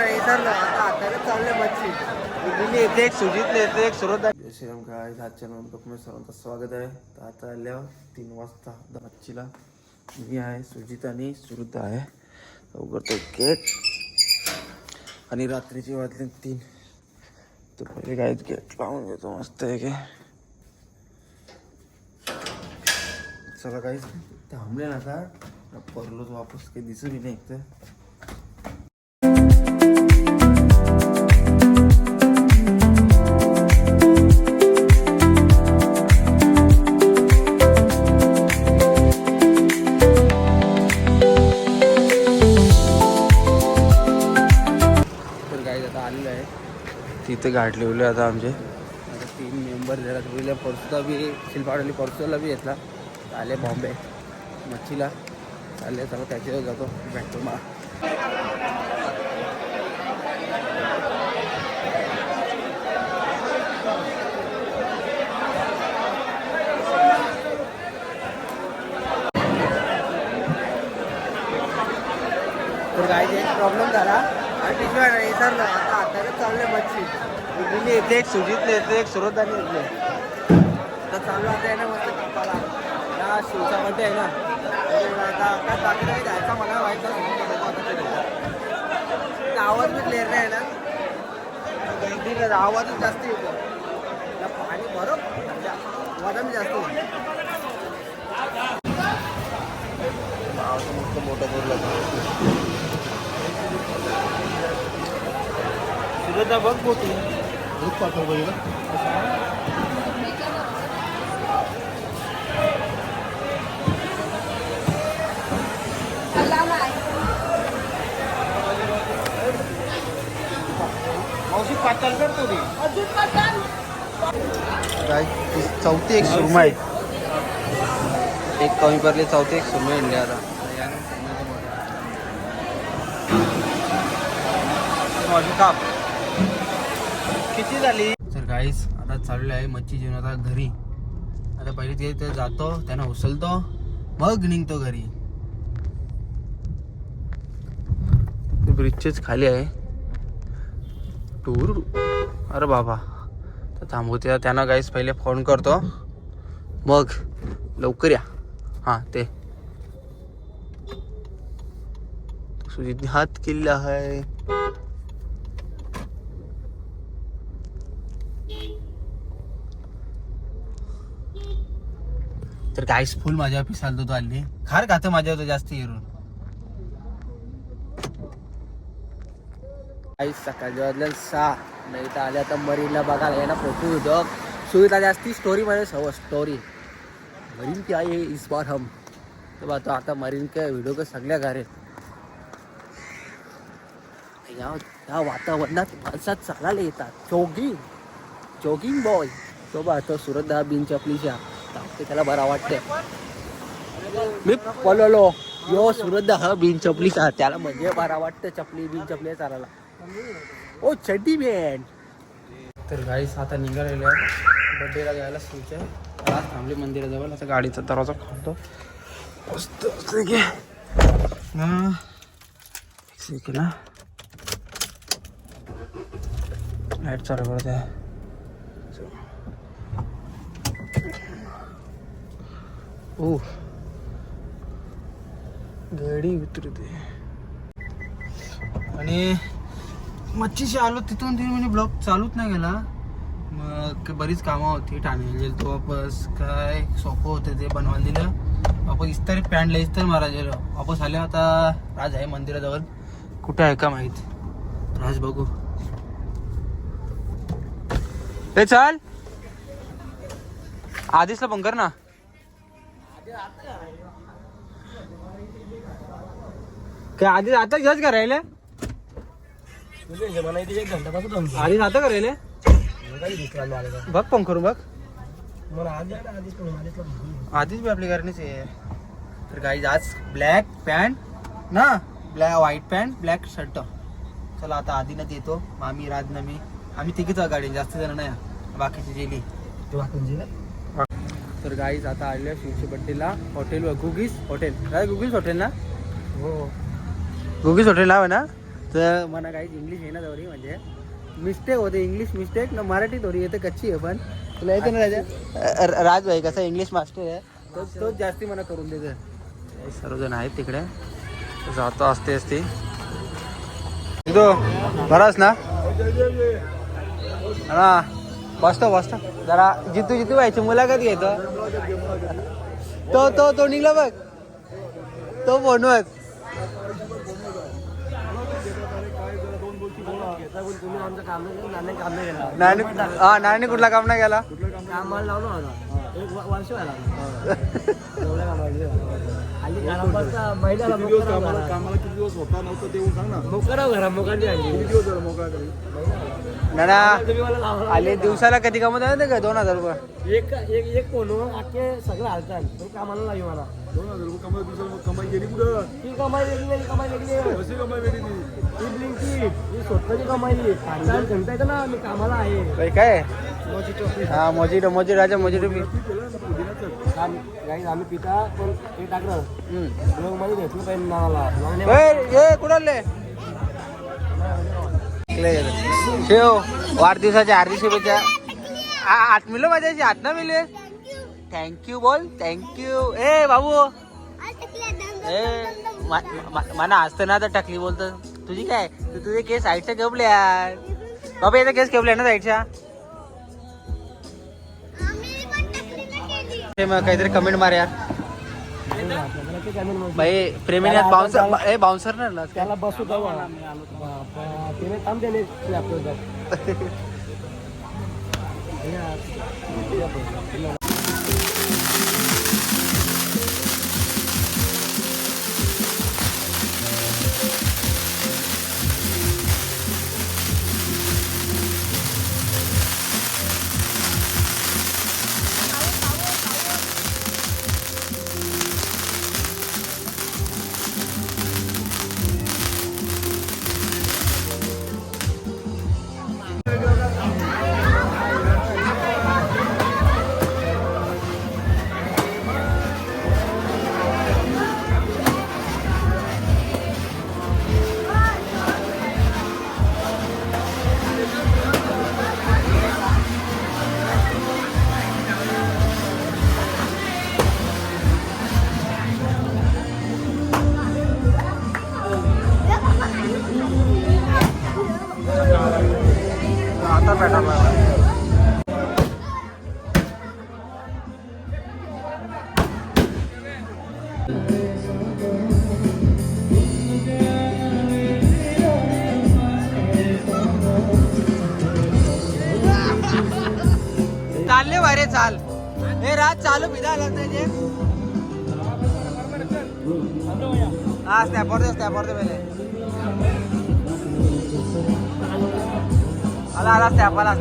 विसरलो आता चालले मच्छी येते एक सुजित येते एक सुरत. श्रीराम काय आजच्या नवीन मी सर्वांचं स्वागत आहे. तर आता आल्यावर 3 वाजता मच्छीला मी आहे, सुजित आणि सुरत आहे. उघडतो गेट आणि रात्रीची वाजले 3. तर पहिले काय गेट लावून घेतो मस्त आहे की. चला काही थांबले ना का परलोच वापस काही दिसून नाही एक तर. तिथे गाठ लिवले आता आमचे. आता 3 मेंबर जरा ठेवले. परसूचा बी शिल्पाडली, परसूला बी घेतला. आले बॉम्बे मच्छीला चालले. चला त्याच्यावर जातो भेटतो मग. तर काय एक प्रॉब्लेम झाला आणि विसरलो आता चालले मच्छी येते एक सुजित येते एक सुरत आणि येते. आता चालू आता आहे ना मस्त कप्पाला ना शिवचा मध्ये आहे ना. आता काय बाकी नाही जायचा मला व्हायचं. आवाज बी क्लिअर नाही ना, गर्दी आवाजच जास्त येतो. पाणी बरोबर आवाज बी जास्त होतो. मस्त मोठं बोललं सुरत बघ मोठी दूध पाठव पाहिजे मावशी पातळ करतो ती. चौथी एक सुरमा आहे. एक कमी पडले चौथी एक सुरमा इंडिया. आता काप किती झाली. तर गाईस आता चालू आहे मच्छी जेवण आता घरी. आता पहिले ते जातो त्यांना उचलतो मग निघतो घरी. ब्रिजचेच खाली आहे टूर. अरे बाबा तर थांबवते त्यांना गाईस. पहिले फोन करतो मग लवकर या. हां ते सुजितने हात केला आहे. तर गाईस फुल माझ्या पिसालतो तो आली. खार खातं माझ्या होतं जास्त येरून. गाईस सकाळच्या वाजल्या 6 नाही तर आले आता मरीनला बघायला आहे ना. फोटो होतो सुविधा जास्ती स्टोरी मध्ये सव स्टोरी मरीन की आई इस बार हम. तर बात आता मरीन के व्हिडिओ का सगळ्या घरे या वातावरणात माणसात चालायला येतात. जॉगिंग बॉय तो बातो सुरत दहा बिन चपलीच्या त्याला बरा वाटतंय. मी पळलो यो सुरत दहा बिन चपलीचा त्याला म्हणजे बरा वाटतं. चपली बिन चपली चालायला. ओ चड्डी मॅन. तर गाईस आता निघालेले आहे बड्डेला जायला सुच्या. आज थांबले मंदिराजवळ. आता गाडीचा दरवाजा खोलतो मस्त ना. लाईट चालू करते. ओ गाडी उतरते आणि मच्छीशी आलो तिथून 3 महिने ब्लॉक चालूच नाही गेला. मग बरीच कामं होती. ठाणे गेलो वापस. काय सोपं होतं ते बनवायला दिलं. वापस इस्तारी पॅन्टला इस्तर मारा गेलो. वापस आले. आता राज आहे मंदिराजवळ. कुठे आहे का माहीत. राज बघू. हे चाल आधीचला पण कर ना. काय आधी आता घेच करायला आधी आता करायला बघ पण करू बघ. आधीच बी आपली करणीच आहे. तर गाईज आज ब्लॅक पॅन्ट ना व्हाईट पॅन्ट ब्लॅक शर्ट. चला आता आधीनच येतो. मामी राज मी आम्ही तिघीच गाडी जास्त जण नाही. बाकीची गेली. तर गाईज आता आले शिवच्या बड्डेला हॉटेल गुगीज हॉटेल. काय गुगीज हॉटेल ना. हो गुगीज हॉटेल नाव आहे ना. तर मला काही इंग्लिश आहे ना थोडी म्हणजे मिस्टेक होते इंग्लिश मिस्टेक ना मराठी थोडी येते कच्ची आहे पण तुला येते ना राजा राज भाई कसा इंग्लिश मास्टर आहे तोच जास्ती मला करून देते सर्वजण आहेत तिकडे जातो असते तो बराच ना हा बसतो जरा जितू व्हायची मुलाखत घेतो तो निघला बघ तो फोनवर नानी कुठला काम नाही गेला कामाला लावलो वर्ष महिन्याला कामाला किती दिवस होता नव्हतं ते सांग ना मोकळा घरा नाना आले दिवसाला कधी कामत आहे का 2000 रुपये एक कोण अख्खे सगळं हालतात तो कामाला लागेल मला 2000 रुपये कमाई केली कुठं ती कमाई वेगळी कशी कमाई वेगळी ती स्वतःची कमाई घंटा येतं ना मी कामाला आहे काय हा मोजिटो राजा मोजिटो आम्ही पिता पण ते टाकलं मध्ये घेतलं पाहिजे नावाला कुणाले शेव वाढदिवसाच्या हार्दिक शुभेच्छा 8 मिलो माझ्याशी 8 ना मिले थँक्यू बोल थँक्यू ए बाबू मला असतं ना तर टकली बोलतो तुझी काय तुझे केस साईडच्या केवले यार बाबा याचा केस केवले ना साईडच्या काहीतरी कमेंट मार यार भाई प्रेमीने बाउन्सर ना त्याला बसू आता पॅटर्न चालले वारे चाल हे रात चालू पिदा लागते हा स्नॅपर दे पहिले आला स्नॅप आला